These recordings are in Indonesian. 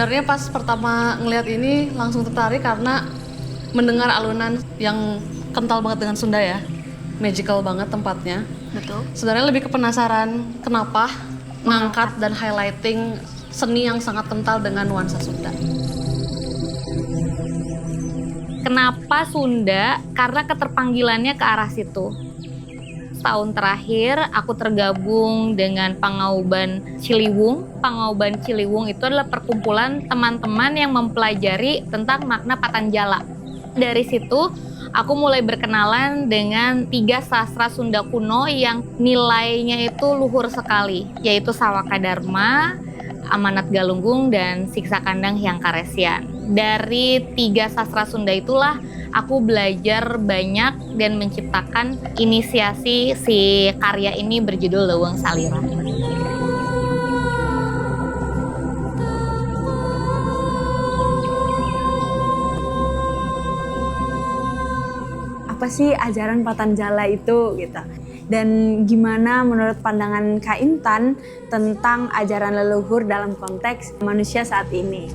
Sebenarnya pas pertama ngelihat ini langsung tertarik karena mendengar alunan yang kental banget dengan Sunda ya. Magical banget tempatnya. Betul. Sebenarnya lebih ke penasaran kenapa ngangkat dan highlighting seni yang sangat kental dengan nuansa Sunda. Kenapa Sunda? Karena keterpanggilannya ke arah situ. Setahun terakhir aku tergabung dengan Pangauban Ciliwung. Pangauban Ciliwung itu adalah perkumpulan teman-teman yang mempelajari tentang makna Patanjala. Dari situ aku mulai berkenalan dengan 3 sastra Sunda kuno yang nilainya itu luhur sekali, yaitu Sawaka Dharma, Amanat Galunggung, dan Siksa Kandang Hyang Karesian. Dari 3 sastra Sunda itulah aku belajar banyak dan menciptakan inisiasi si karya ini berjudul Leuweung Salira. Apa sih ajaran Patanjala itu gitu? Dan gimana menurut pandangan Kak Intan tentang ajaran leluhur dalam konteks manusia saat ini?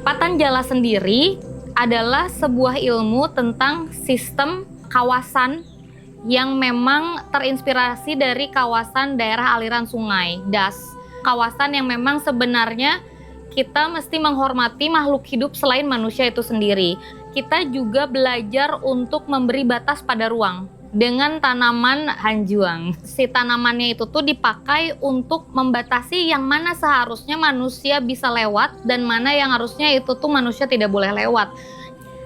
Patanjala sendiri adalah sebuah ilmu tentang sistem kawasan yang memang terinspirasi dari kawasan daerah aliran sungai, das. Kawasan yang memang sebenarnya kita mesti menghormati makhluk hidup selain manusia itu sendiri. Kita juga belajar untuk memberi batas pada ruang dengan tanaman hanjuang. Si tanamannya itu tuh dipakai untuk membatasi yang mana seharusnya manusia bisa lewat dan mana yang harusnya itu tuh manusia tidak boleh lewat.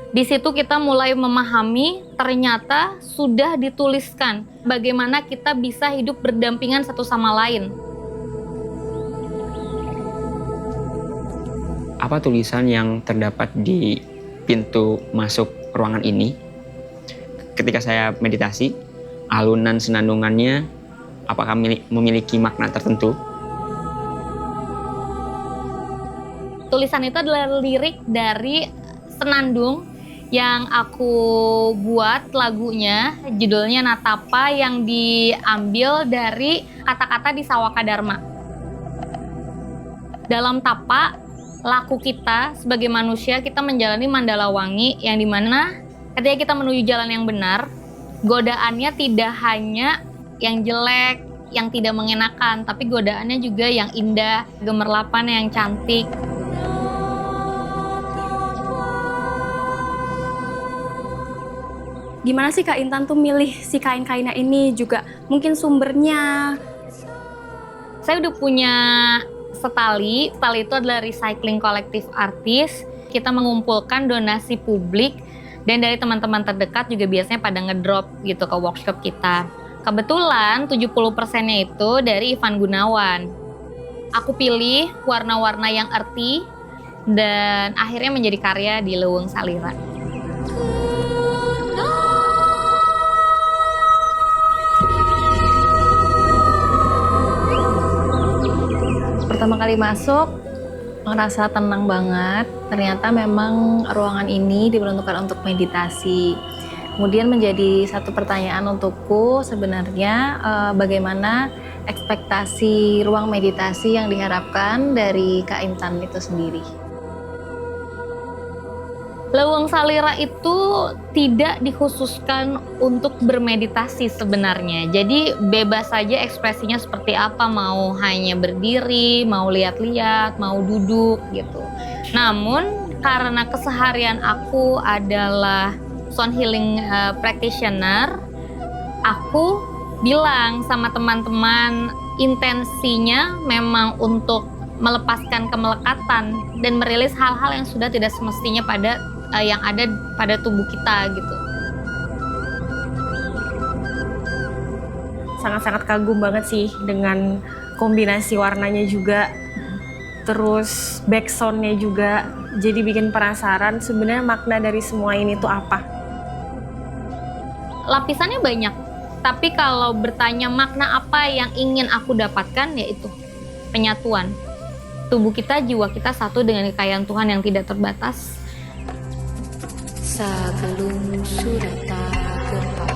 Di situ kita mulai memahami ternyata sudah dituliskan bagaimana kita bisa hidup berdampingan satu sama lain. Apa tulisan yang terdapat di pintu masuk ruangan ini? Ketika saya meditasi, alunan senandungannya apakah memiliki makna tertentu? Tulisan itu adalah lirik dari senandung yang aku buat lagunya, judulnya Natapa, yang diambil dari kata-kata di Sawaka Dharma. Dalam tapa, laku kita sebagai manusia, kita menjalani mandala wangi yang dimana ketika kita menuju jalan yang benar, godaannya tidak hanya yang jelek, yang tidak mengenakan, tapi godaannya juga yang indah, gemerlapan yang cantik. Gimana sih Kak Intan tuh milih si kain-kainnya ini juga? Mungkin sumbernya? Saya udah punya setali itu adalah recycling kolektif artis. Kita mengumpulkan donasi publik dan dari teman-teman terdekat juga biasanya pada ngedrop gitu ke workshop kita. Kebetulan 70%-nya itu dari Ivan Gunawan. Aku pilih warna-warna yang earthy dan akhirnya menjadi karya di Leuweung Salira. Pertama kali masuk, ngerasa tenang banget. Ternyata memang ruangan ini diperuntukkan untuk meditasi. Kemudian menjadi satu pertanyaan untukku sebenarnya bagaimana ekspektasi ruang meditasi yang diharapkan dari Kak Intan itu sendiri. Leuweung Salira itu tidak dikhususkan untuk bermeditasi sebenarnya. Jadi bebas saja ekspresinya seperti apa, mau hanya berdiri, mau lihat-lihat, mau duduk gitu. Namun karena keseharian aku adalah sound healing practitioner, aku bilang sama teman-teman intensinya memang untuk melepaskan kemelekatan dan merilis hal-hal yang sudah tidak semestinya pada yang ada pada tubuh kita gitu. Sangat-sangat kagum banget sih dengan kombinasi warnanya juga, terus backsoundnya juga, jadi bikin penasaran sebenarnya makna dari semua ini tuh apa. Lapisannya banyak, tapi kalau bertanya makna apa yang ingin aku dapatkan, yaitu penyatuan. Tubuh kita, jiwa kita satu dengan kekayaan Tuhan yang tidak terbatas. Sagelung surata gempa.